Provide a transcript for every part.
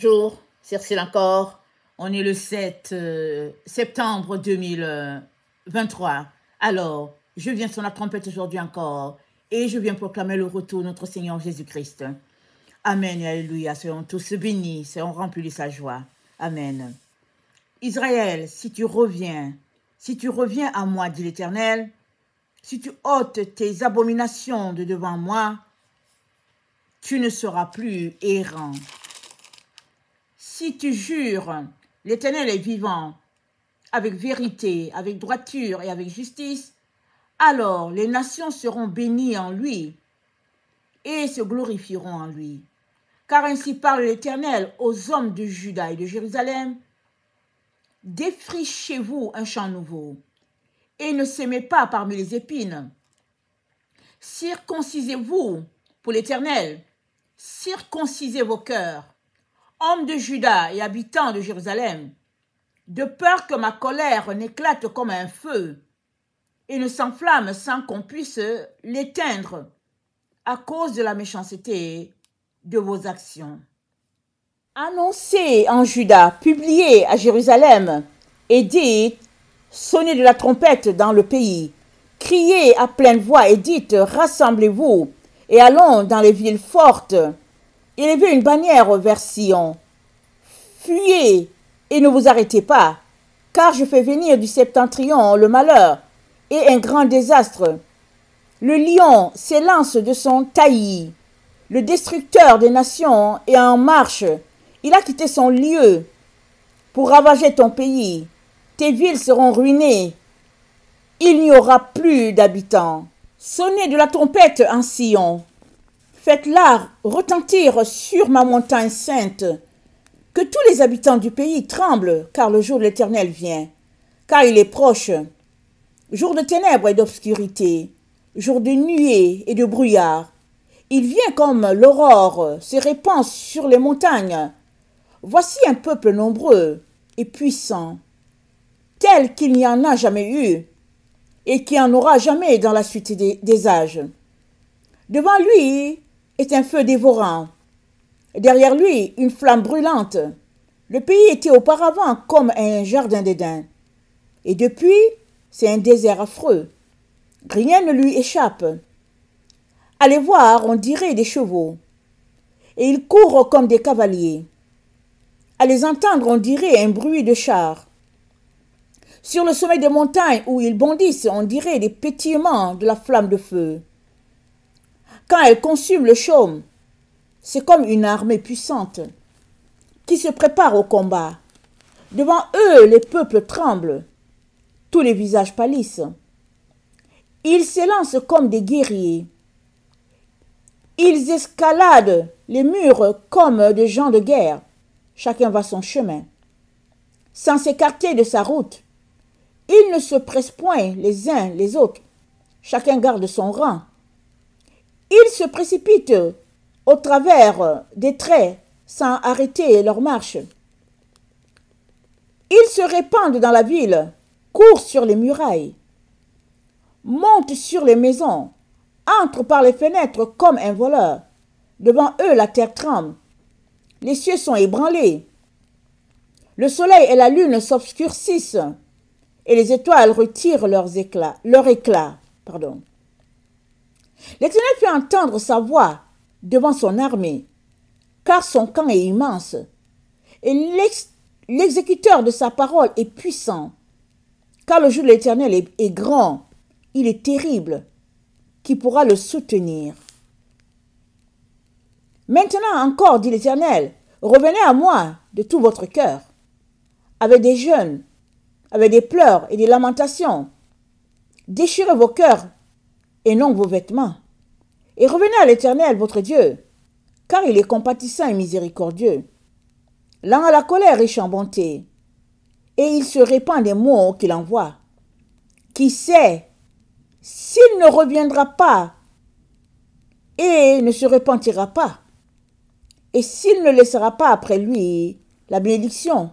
Bonjour, Cyrcile encore. On est le 7 septembre 2023. Alors, je viens sur la trompette aujourd'hui encore et je viens proclamer le retour de notre Seigneur Jésus-Christ. Amen et alléluia. Soyons tous bénis, soyons remplis de sa joie. Amen. Israël, si tu reviens à moi, dit l'Éternel, si tu ôtes tes abominations de devant moi, tu ne seras plus errant. Si tu jures, l'Éternel est vivant, avec vérité, avec droiture et avec justice, alors les nations seront bénies en lui et se glorifieront en lui. Car ainsi parle l'Éternel aux hommes de Juda et de Jérusalem, défrichez-vous un champ nouveau et ne s'aimez pas parmi les épines. Circoncisez-vous pour l'Éternel, circoncisez vos cœurs, hommes de Juda et habitants de Jérusalem, de peur que ma colère n'éclate comme un feu et ne s'enflamme sans qu'on puisse l'éteindre à cause de la méchanceté de vos actions. Annoncez en Juda, publiez à Jérusalem et dites, sonnez de la trompette dans le pays, criez à pleine voix et dites, rassemblez-vous et allons dans les villes fortes. Élevez une bannière vers Sion. Fuyez et ne vous arrêtez pas, car je fais venir du septentrion le malheur et un grand désastre. Le lion s'élance de son taillis. Le destructeur des nations est en marche. Il a quitté son lieu pour ravager ton pays. Tes villes seront ruinées. Il n'y aura plus d'habitants. Sonnez de la trompette en Sion. Faites-la retentir sur ma montagne sainte. Que tous les habitants du pays tremblent, car le jour de l'Éternel vient, car il est proche. Jour de ténèbres et d'obscurité, jour de nuée et de brouillard. Il vient comme l'aurore, se répand sur les montagnes. Voici un peuple nombreux et puissant, tel qu'il n'y en a jamais eu, et qui en aura jamais dans la suite des âges. Devant lui est un feu dévorant. Derrière lui, une flamme brûlante. Le pays était auparavant comme un jardin d'Éden. Et depuis, c'est un désert affreux. Rien ne lui échappe. À les voir, on dirait des chevaux. Et ils courent comme des cavaliers. À les entendre, on dirait un bruit de chars. Sur le sommet des montagnes où ils bondissent, on dirait des pétillements de la flamme de feu. Quand elles consument le chaume, c'est comme une armée puissante qui se prépare au combat. Devant eux, les peuples tremblent, tous les visages pâlissent. Ils s'élancent comme des guerriers. Ils escaladent les murs comme des gens de guerre. Chacun va son chemin, sans s'écarter de sa route. Ils ne se pressent point les uns les autres. Chacun garde son rang. Ils se précipitent au travers des traits sans arrêter leur marche. Ils se répandent dans la ville, courent sur les murailles, montent sur les maisons, entrent par les fenêtres comme un voleur. Devant eux, la terre tremble. Les cieux sont ébranlés. Le soleil et la lune s'obscurcissent et les étoiles retirent leur éclat. L'Éternel fait entendre sa voix devant son armée, car son camp est immense, et l'exécuteur de sa parole est puissant, car le jour de l'Éternel est grand, il est terrible, qui pourra le soutenir. Maintenant encore, dit l'Éternel, revenez à moi de tout votre cœur, avec des jeûnes, avec des pleurs et des lamentations. Déchirez vos cœurs et non vos vêtements. Et revenez à l'Éternel, votre Dieu, car il est compatissant et miséricordieux, lent à la colère, riche en bonté, et il se répand des mots qu'il envoie. Qui sait s'il ne reviendra pas et ne se repentira pas, et s'il ne laissera pas après lui la bénédiction,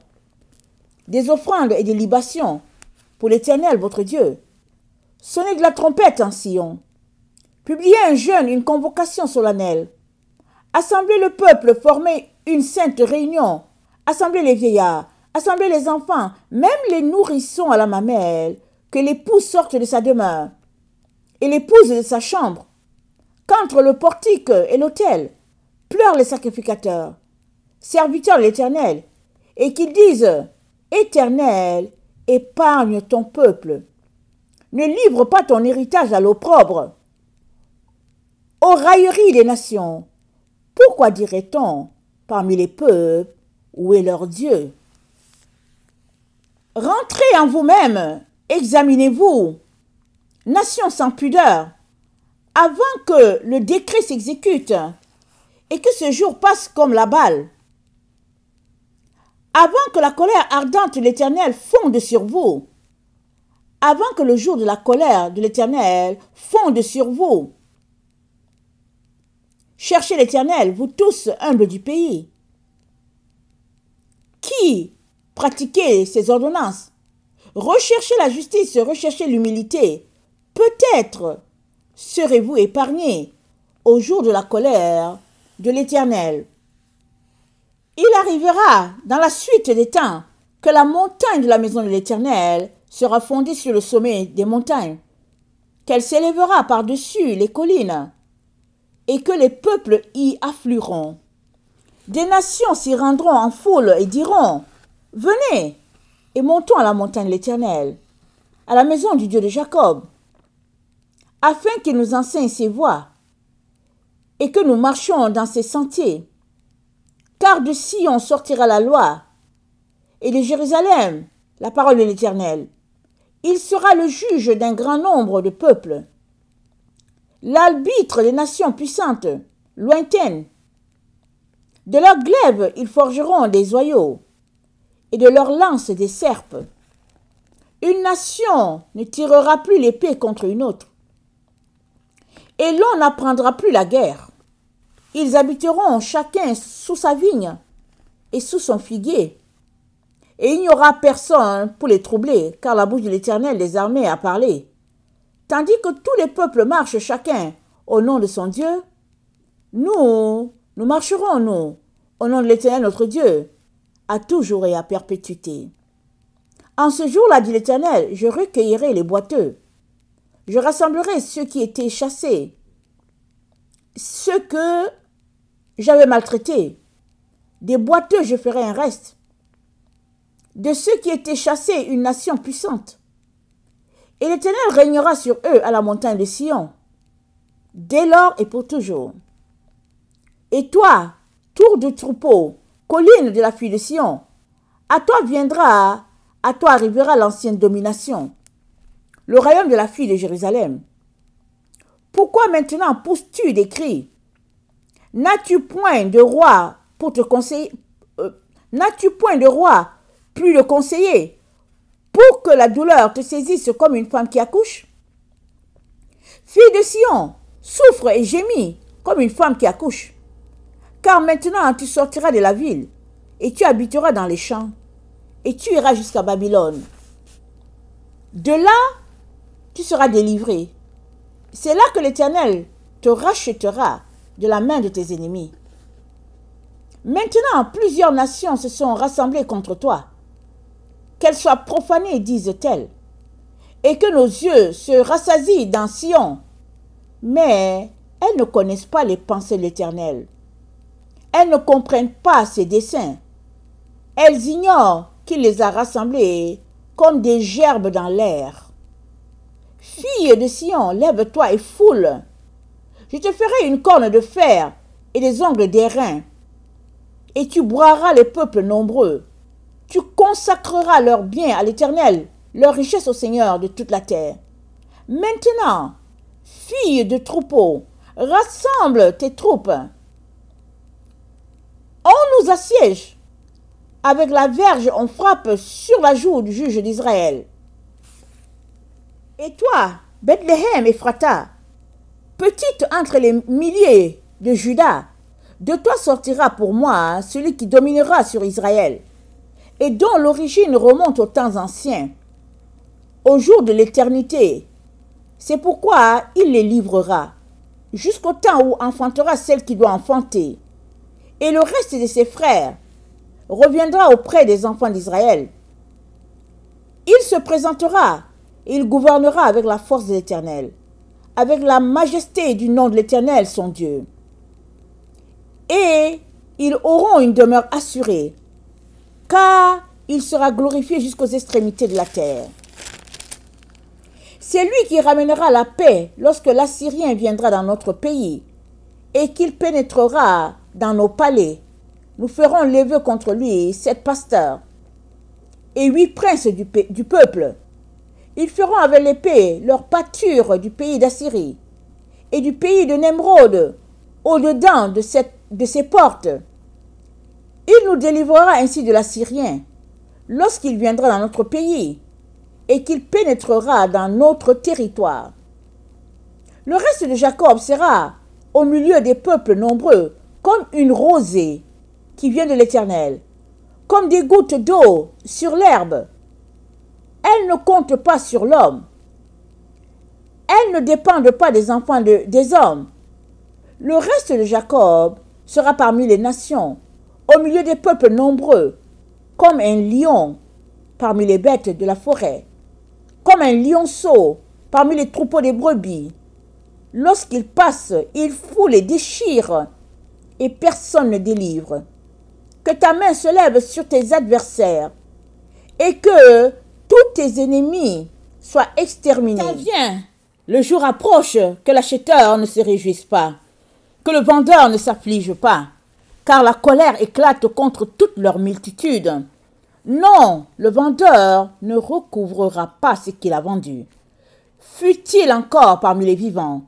des offrandes et des libations pour l'Éternel, votre Dieu. Sonnez de la trompette en Sion. Publiez un jeûne, une convocation solennelle. Assemblez le peuple, formez une sainte réunion. Assemblez les vieillards, assemblez les enfants, même les nourrissons à la mamelle, que l'époux sorte de sa demeure, et l'épouse de sa chambre, qu'entre le portique et l'autel, pleurent les sacrificateurs, serviteurs de l'Éternel, et qu'ils disent, Éternel, épargne ton peuple. Ne livre pas ton héritage à l'opprobre, aux railleries des nations. Pourquoi dirait-on parmi les peuples, où est leur Dieu? Rentrez en vous-même, examinez-vous, nations sans pudeur, avant que le décret s'exécute et que ce jour passe comme la balle. Avant que la colère ardente de l'Éternel fonde sur vous, avant que le jour de la colère de l'Éternel fonde sur vous. Cherchez l'Éternel, vous tous humbles du pays. Qui pratiquez ces ordonnances? Recherchez la justice, recherchez l'humilité. Peut-être serez-vous épargnés au jour de la colère de l'Éternel. Il arrivera dans la suite des temps que la montagne de la maison de l'Éternel sera fondée sur le sommet des montagnes, qu'elle s'élèvera par-dessus les collines, et que les peuples y afflueront. Des nations s'y rendront en foule et diront, « Venez et montons à la montagne de l'Éternel, à la maison du Dieu de Jacob, afin qu'il nous enseigne ses voies et que nous marchions dans ses sentiers. Car de Sion sortira la loi, et de Jérusalem la parole de l'Éternel. Il sera le juge d'un grand nombre de peuples, l'arbitre des nations puissantes, lointaines. De leurs glaives, ils forgeront des oyaux, et de leurs lances des serpes. Une nation ne tirera plus l'épée contre une autre, et l'on n'apprendra plus la guerre. Ils habiteront chacun sous sa vigne et sous son figuier, et il n'y aura personne pour les troubler, car la bouche de l'Éternel des armées a parlé. Tandis que tous les peuples marchent chacun au nom de son Dieu, nous marcherons, nous, au nom de l'Éternel notre Dieu, à toujours et à perpétuité. En ce jour-là, dit l'Éternel, je recueillerai les boiteux, je rassemblerai ceux qui étaient chassés, ceux que j'avais maltraités. Des boiteux, je ferai un reste. De ceux qui étaient chassés, une nation puissante. Et l'Éternel régnera sur eux à la montagne de Sion, dès lors et pour toujours. Et toi, tour de troupeau, colline de la fille de Sion, à toi arrivera l'ancienne domination, le royaume de la fille de Jérusalem. Pourquoi maintenant pousses-tu des cris? N'as-tu point de roi pour te conseiller? N'as-tu point de roi plus de conseiller pour que la douleur te saisisse comme une femme qui accouche? Fille de Sion, souffre et gémis comme une femme qui accouche. Car maintenant tu sortiras de la ville et tu habiteras dans les champs et tu iras jusqu'à Babylone. De là, tu seras délivré. C'est là que l'Éternel te rachètera de la main de tes ennemis. Maintenant, plusieurs nations se sont rassemblées contre toi. Qu'elles soient profanées, disent-elles, et que nos yeux se rassasient dans Sion. Mais elles ne connaissent pas les pensées de l'Éternel. Elles ne comprennent pas ses desseins. Elles ignorent qu'il les a rassemblées comme des gerbes dans l'air. Fille de Sion, lève-toi et foule. Je te ferai une corne de fer et des ongles d'airain. Et tu broieras les peuples nombreux. Tu consacreras leurs biens à l'Éternel, leur richesse au Seigneur de toute la terre. Maintenant, fille de troupeau, rassemble tes troupes. On nous assiège. Avec la verge, on frappe sur la joue du juge d'Israël. Et toi, Bethléem Ephrata, petite entre les milliers de Juda, de toi sortira pour moi celui qui dominera sur Israël, et dont l'origine remonte aux temps anciens, au jour de l'éternité. C'est pourquoi il les livrera, jusqu'au temps où enfantera celle qui doit enfanter, et le reste de ses frères reviendra auprès des enfants d'Israël. Il se présentera et il gouvernera avec la force de l'Éternel, avec la majesté du nom de l'Éternel, son Dieu. Et ils auront une demeure assurée, car il sera glorifié jusqu'aux extrémités de la terre. C'est lui qui ramènera la paix lorsque l'Assyrien viendra dans notre pays et qu'il pénétrera dans nos palais. Nous ferons lever contre lui 7 pasteurs et 8 princes du peuple. Ils feront avec l'épée leur pâture du pays d'Assyrie et du pays de Nemrod au-dedans de ses portes. Il nous délivrera ainsi de l'Assyrien lorsqu'il viendra dans notre pays et qu'il pénétrera dans notre territoire. Le reste de Jacob sera au milieu des peuples nombreux comme une rosée qui vient de l'Éternel, comme des gouttes d'eau sur l'herbe. Elles ne comptent pas sur l'homme. Elles ne dépendent pas des enfants des hommes. Le reste de Jacob sera parmi les nations, au milieu des peuples nombreux, comme un lion parmi les bêtes de la forêt, comme un lionceau parmi les troupeaux des brebis. Lorsqu'il passe, il foule et déchire, et personne ne délivre. Que ta main se lève sur tes adversaires, et que tous tes ennemis soient exterminés. Viens, le jour approche, que l'acheteur ne se réjouisse pas, que le vendeur ne s'afflige pas, car la colère éclate contre toute leur multitude. Non, le vendeur ne recouvrera pas ce qu'il a vendu, fût-il encore parmi les vivants,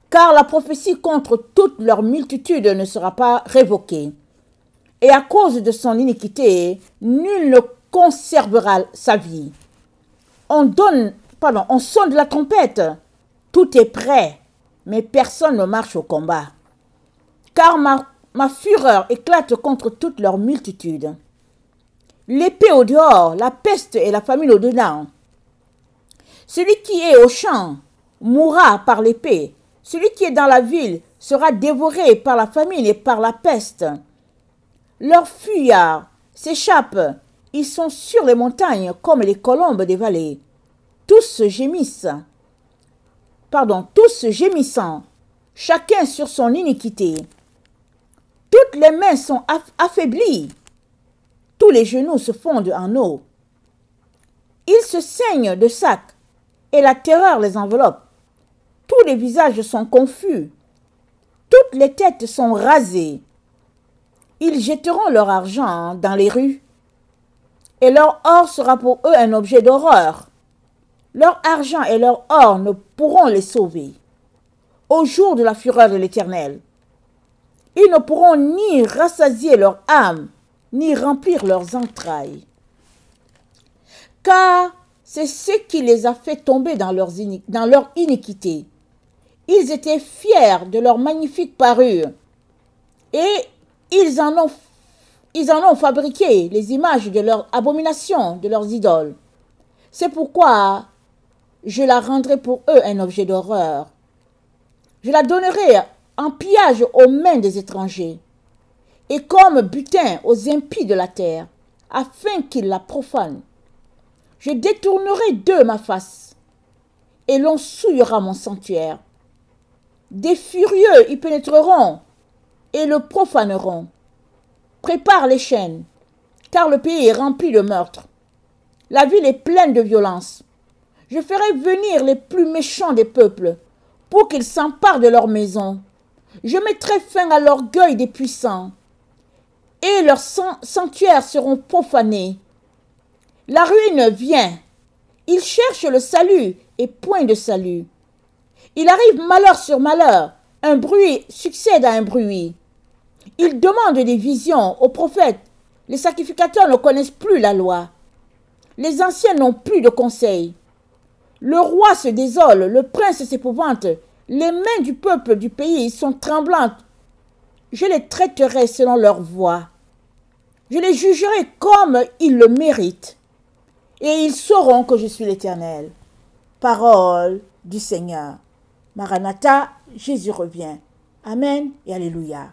car la prophétie contre toute leur multitude ne sera pas révoquée. Et à cause de son iniquité, nul ne conservera sa vie. On sonne de la trompette, tout est prêt, mais personne ne marche au combat. Car ma fureur éclate contre toute leur multitude. L'épée au dehors, la peste et la famine au dedans. Celui qui est au champ mourra par l'épée. Celui qui est dans la ville sera dévoré par la famine et par la peste. Leurs fuyards s'échappent. Ils sont sur les montagnes comme les colombes des vallées. Tous gémissant, chacun sur son iniquité. Toutes les mains sont affaiblies. Tous les genoux se fondent en eau. Ils se saignent de sac, et la terreur les enveloppe. Tous les visages sont confus. Toutes les têtes sont rasées. Ils jetteront leur argent dans les rues, et leur or sera pour eux un objet d'horreur. Leur argent et leur or ne pourront les sauver. Au jour de la fureur de l'Éternel, ils ne pourront ni rassasier leur âme, ni remplir leurs entrailles. Car c'est ce qui les a fait tomber dans leur iniquité. Ils étaient fiers de leur magnifique parure, et ils en ont fabriqué les images de leurs abominations, de leurs idoles. C'est pourquoi je la rendrai pour eux un objet d'horreur. Je la donnerai en pillage aux mains des étrangers, et comme butin aux impies de la terre, afin qu'ils la profanent. Je détournerai d'eux ma face, et l'on souillera mon sanctuaire. Des furieux y pénétreront, et le profaneront. Prépare les chaînes, car le pays est rempli de meurtres. La ville est pleine de violence. Je ferai venir les plus méchants des peuples, pour qu'ils s'emparent de leurs maisons. Je mettrai fin à l'orgueil des puissants, et leurs sanctuaires seront profanés. La ruine vient. Ils cherchent le salut, et point de salut. Il arrive malheur sur malheur. Un bruit succède à un bruit. Ils demandent des visions aux prophètes. Les sacrificateurs ne connaissent plus la loi. Les anciens n'ont plus de conseils. Le roi se désole, le prince s'épouvante. Les mains du peuple du pays sont tremblantes. Je les traiterai selon leur voie. Je les jugerai comme ils le méritent. Et ils sauront que je suis l'Éternel. Parole du Seigneur. Maranatha, Jésus revient. Amen et Alléluia.